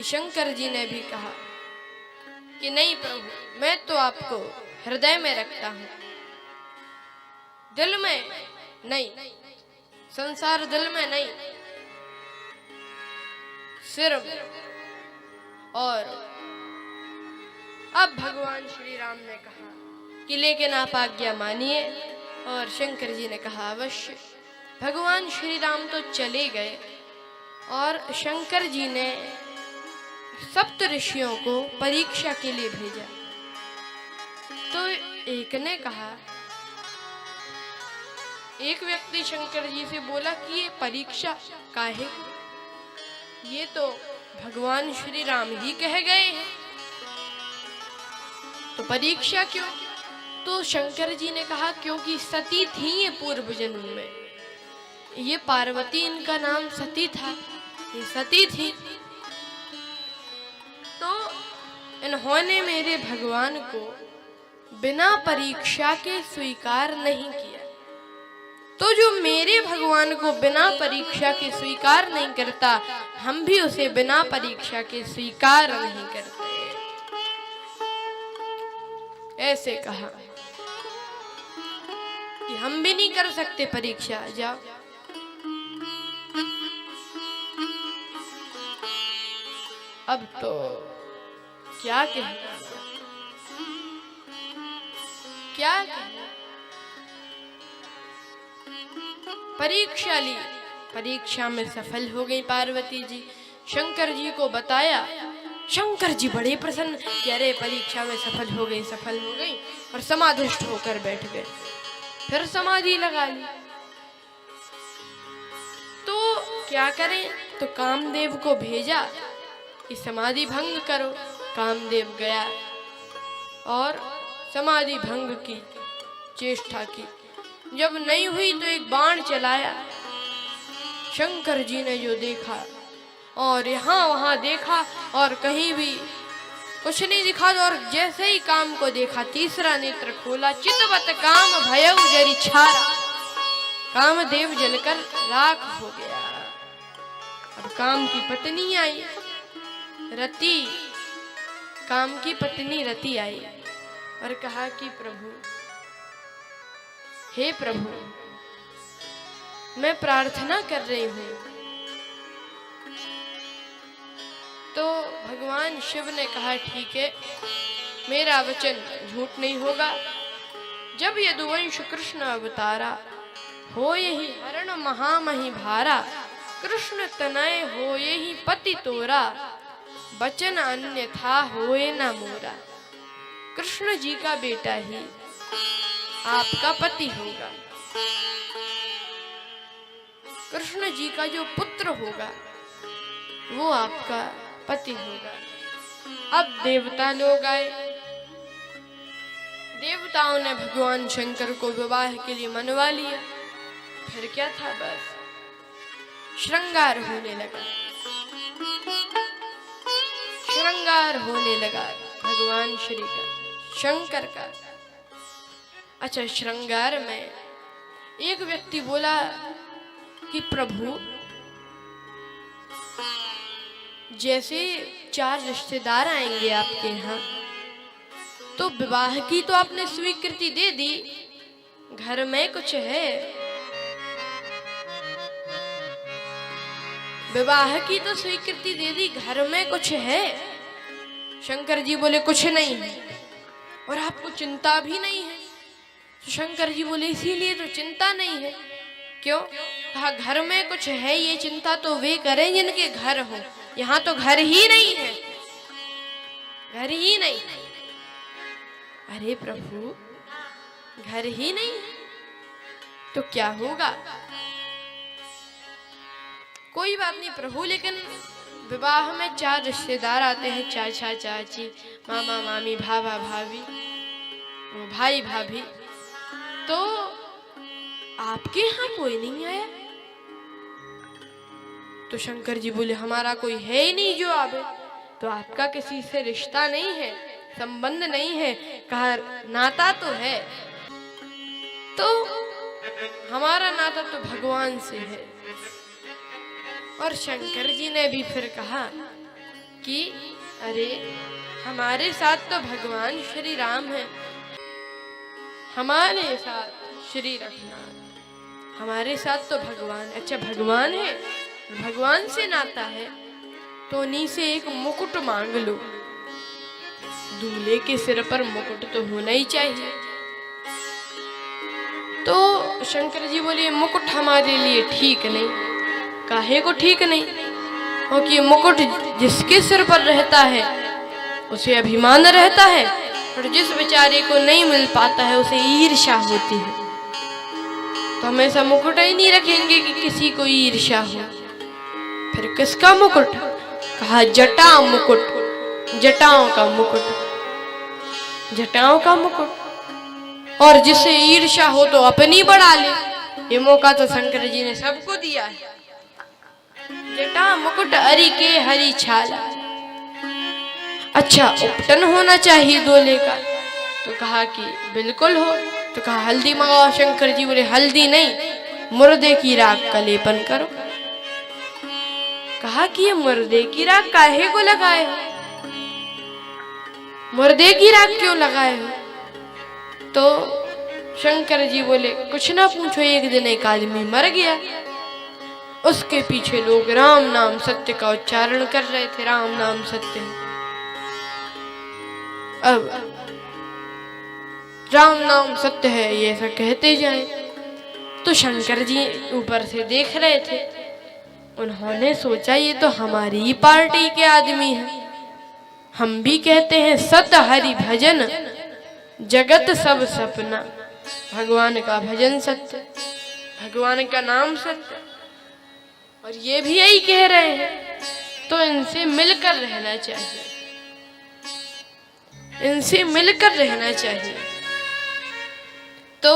शंकर जी ने भी कहा कि नहीं प्रभु, मैं तो आपको हृदय में रखता हूं, दिल में नहीं, संसार दिल में नहीं, सिर में। और अब भगवान श्री राम ने कहा कि लेकिन आप आज्ञा मानिए। और शंकर जी ने कहा अवश्य। भगवान श्री राम तो चले गए और शंकर जी ने सप्त ऋषियों को परीक्षा के लिए भेजा। तो एक ने कहा, एक व्यक्ति शंकर जी से बोला कि ये परीक्षा काहे? ये तो भगवान श्री राम ही कह गए हैं, तो परीक्षा क्यों? तो शंकर जी ने कहा क्योंकि सती थी ये पूर्व जन्म में, ये पार्वती इनका नाम सती था, ये सती थी। तो इन्होंने मेरे भगवान को बिना परीक्षा के स्वीकार नहीं किया। तो जो मेरे भगवान को बिना परीक्षा के स्वीकार नहीं करता, हम भी उसे बिना परीक्षा के स्वीकार नहीं करते। ऐसे कहा कि हम भी नहीं कर सकते परीक्षा, जाओ। अब तो क्या कहना, क्या कहना। परीक्षा ली, परीक्षा में सफल हो गई पार्वती जी। शंकर जी को बताया, शंकर जी बड़े प्रसन्न कि अरे परीक्षा में सफल हो गई, सफल हो गई, और समाधिष्ठ होकर बैठ गए। फिर समाधि लगा ली। तो क्या करें? तो कामदेव को भेजा कि समाधि भंग करो। कामदेव गया और समाधि भंग की चेष्टा की। जब नहीं हुई तो एक बाण चलाया। शंकर जी ने जो देखा और यहाँ वहां देखा और कहीं भी कुछ नहीं दिखा, और जैसे ही काम को देखा, तीसरा नेत्र खोला, चितवत काम भयउ जरि छारा, कामदेव जलकर राख हो गया। अब काम की पत्नी आई रति, काम की पत्नी रति आई और कहा कि प्रभु, हे प्रभु, मैं प्रार्थना कर रही हूं। तो भगवान शिव ने कहा ठीक है, मेरा वचन झूठ नहीं होगा। जब यदुवंश कृष्ण अवतारा, हो यही हरण महामहि भारा, कृष्ण तनय हो यही पति तोरा, वचन अन्यथा होए न मोरा। कृष्ण जी का बेटा ही आपका पति होगा, कृष्ण जी का जो पुत्र होगा वो आपका पति होगा। अब देवता लोग आए। देवताओं ने भगवान शंकर को विवाह के लिए मनवा लिया। फिर क्या था, बस श्रृंगार होने लगा, श्रृंगार होने लगा भगवान श्री का, शंकर का। अच्छा, श्रृंगार में एक व्यक्ति बोला कि प्रभु, जैसे 4 रिश्तेदार आएंगे आपके यहाँ, तो विवाह की तो आपने स्वीकृति दे दी, घर में कुछ है, विवाह की तो स्वीकृति दे दी, घर में कुछ है? शंकर जी बोले कुछ नहीं है, और आपको चिंता भी नहीं है। तो शंकर जी बोले इसीलिए तो चिंता नहीं है। क्यों? कहा घर में कुछ है, ये चिंता तो वे करें जिनके घर हो, यहाँ तो घर ही नहीं है, घर ही नहीं। अरे प्रभु, घर ही नहीं तो क्या होगा? कोई बात नहीं प्रभु, लेकिन विवाह में 4 रिश्तेदार आते हैं, चाचा चाची, मामा मामी, भाभा भाभी, भाई भाभी, तो आपके यहाँ कोई नहीं आया? तो शंकर जी बोले हमारा कोई है ही नहीं जो आवे। तो आपका किसी से रिश्ता नहीं है, संबंध नहीं है? कहा नाता तो है। तो हमारा नाता तो भगवान से है। और शंकर जी ने भी फिर कहा कि अरे हमारे साथ तो भगवान श्री राम है, हमारे साथ श्री रघुनाथ, हमारे साथ तो भगवान, अच्छा भगवान है, भगवान से नाता है तो उन्हीं से एक मुकुट मांग लो। दूल्हे के सिर पर मुकुट तो होना ही चाहिए। तो शंकर जी बोले मुकुट हमारे लिए ठीक नहीं। काहे को ठीक नहीं? क्योंकि मुकुट जिसके सिर पर रहता है उसे अभिमान रहता है, और जिस बेचारे को नहीं मिल पाता है उसे ईर्ष्या होती है। तो हम ऐसा मुकुट ही नहीं रखेंगे कि किसी को ईर्ष्या हो। फिर किसका मुकुट? कहा जटा मुकुट, जटाओं का मुकुट, जटाओं का मुकुट। और जिसे ईर्ष्या हो तो अपनी बढ़ा ले। ये मौका तो शंकर जी ने सबको दिया है। जटा मुकुट अरि के हरि छाला। अच्छा उपटन होना चाहिए दूल्हे का। तो कहा कि बिल्कुल हो। तो कहा हल्दी मंगाओ। शंकर जी बोले हल्दी नहीं, मुर्दे की राख का लेपन करो। कहा कि ये मुर्दे की राख काहे को लगाए हो? मुर्दे की राख क्यों लगाए हो? तो शंकर जी बोले कुछ ना पूछो, एक दिन एक आदमी मर गया, उसके पीछे लोग राम नाम सत्य का उच्चारण कर रहे थे। राम नाम सत्य। अब राम नाम सत्य है ये ऐसा कहते जाए। तो शंकर जी ऊपर से देख रहे थे। उन्होंने सोचा ये तो हमारी ही पार्टी के आदमी हैं। हम भी कहते हैं सत हरि भजन जगत सब सपना। भगवान का भजन सत्य, भगवान का नाम सत्य, और ये भी यही कह रहे हैं। तो इनसे मिलकर रहना चाहिए, इनसे मिलकर रहना चाहिए। तो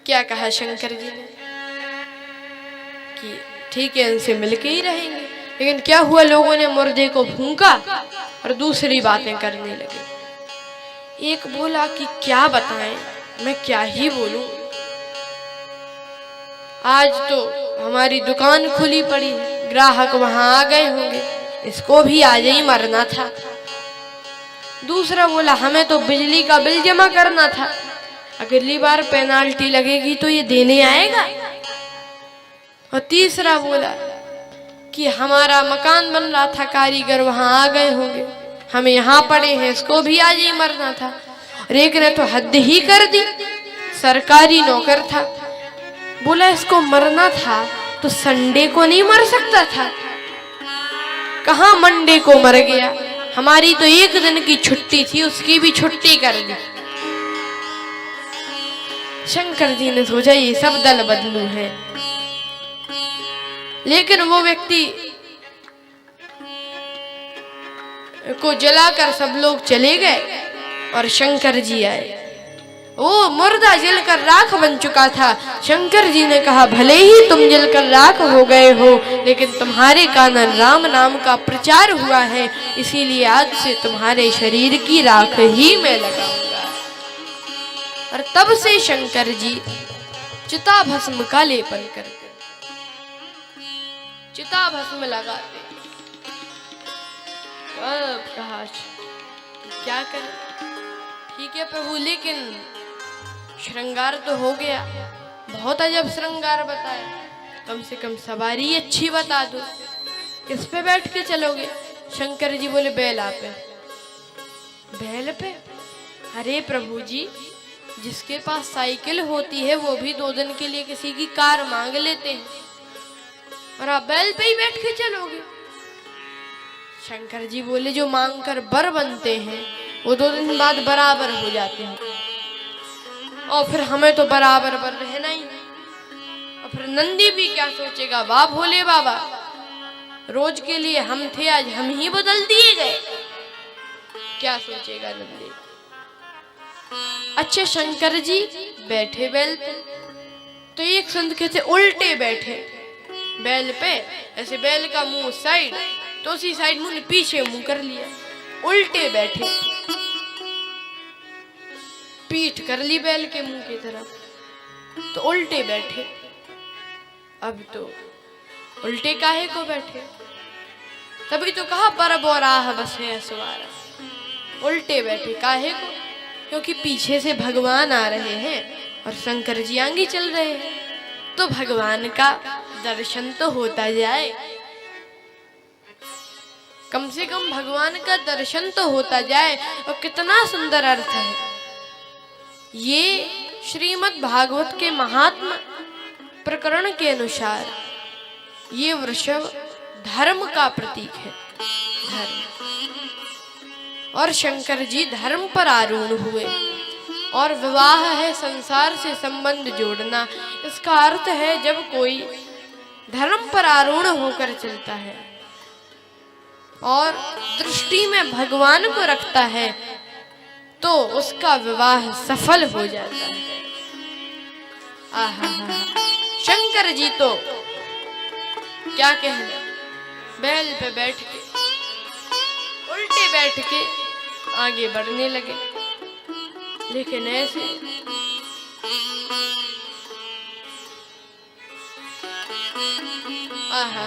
क्या कहा शंकर जी ने कि ठीक है इनसे मिलके ही रहेंगे। लेकिन क्या हुआ, लोगों ने मुर्दे को फूंका और दूसरी बातें करने लगे। एक बोला कि क्या बताएं, मैं क्या ही बोलूं, आज तो हमारी दुकान खुली पड़ी है, ग्राहक वहां आ गए होंगे, इसको भी आज ही मरना था। दूसरा बोला हमें तो बिजली का बिल जमा करना था, अगली बार पेनाल्टी लगेगी तो ये देने आएगा। और तीसरा बोला कि हमारा मकान बन रहा था, कारीगर वहां आ गए होंगे, हम यहाँ पड़े हैं, इसको भी आज ही मरना था। और एक ने तो हद ही कर दी, सरकारी नौकर था, बोला इसको मरना था तो संडे को नहीं मर सकता था, कहाँ मंडे को मर गया। हमारी तो एक दिन की छुट्टी थी, उसकी भी छुट्टी कर दी। शंकर जी ने सोचा ये सब दल बदलू है। लेकिन वो व्यक्ति को जलाकर सब लोग चले गए और शंकर जी आए। वो मुर्दा जलकर राख बन चुका था। शंकर जी ने कहा भले ही तुम जलकर राख हो गए हो, लेकिन तुम्हारे कारण राम नाम का प्रचार हुआ है, इसीलिए आज से तुम्हारे शरीर की राख ही मैं लगाऊंगा। और तब से शंकर जी चिता भस्म का लेपन करते, चिता भस्म लगाते। अब कहा क्या करें, ठीक है प्रभु, लेकिन श्रृंगार तो हो गया, बहुत अजब श्रृंगार बताया, कम से कम सवारी अच्छी बता दो, किस पे बैठ के चलोगे? शंकर जी बोले बैला पे। बैल पे? अरे प्रभु जी, जिसके पास साइकिल होती है वो भी 2 दिन के लिए किसी की कार मांग लेते हैं, और आप बैल पे ही बैठ के चलोगे? शंकर जी बोले जो मांग कर बर बनते हैं वो 2 दिन बाद बराबर हो जाते हैं, और फिर हमें तो बराबर बर रहना ही। और फिर नंदी भी क्या सोचेगा, वाह भोले बाबा, रोज के लिए हम थे आज हम ही बदल दिए गए, क्या सोचेगा नंदी। अच्छा शंकर जी बैठे बैल पे, तो एक संत कहते उल्टे बैठे बैल पे, ऐसे बैल का मुंह साइड, तो उसी साइड मुंह ने पीछे मुंह कर लिया, उल्टे बैठे, पीठ कर ली बैल के मुंह की तरफ, तो उल्टे बैठे। अब तो उल्टे काहे को बैठे? तभी तो कहा पर बोराह बसे असवारा, उल्टे बैठे काहे को, क्योंकि पीछे से भगवान आ रहे हैं और शंकर जी आगे चल रहे हैं, तो भगवान का दर्शन तो होता जाए, कम से कम भगवान का दर्शन तो होता जाए। और कितना सुंदर अर्थ है ये। श्रीमद् भागवत के महात्म प्रकरण के अनुसार ये वृषभ धर्म का प्रतीक है, धर्म। और शंकर जी धर्म पर आरूढ़ हुए, और विवाह है संसार से संबंध जोड़ना। इसका अर्थ है जब कोई धर्म पर आरूढ़ होकर चलता है और दृष्टि में भगवान को रखता है तो उसका विवाह सफल हो जाता है। आहा, शंकर जी तो क्या कहने, बैल पे बैठ के उल्टे बैठ के आगे बढ़ने लगे, लेकिन ऐसे आहा,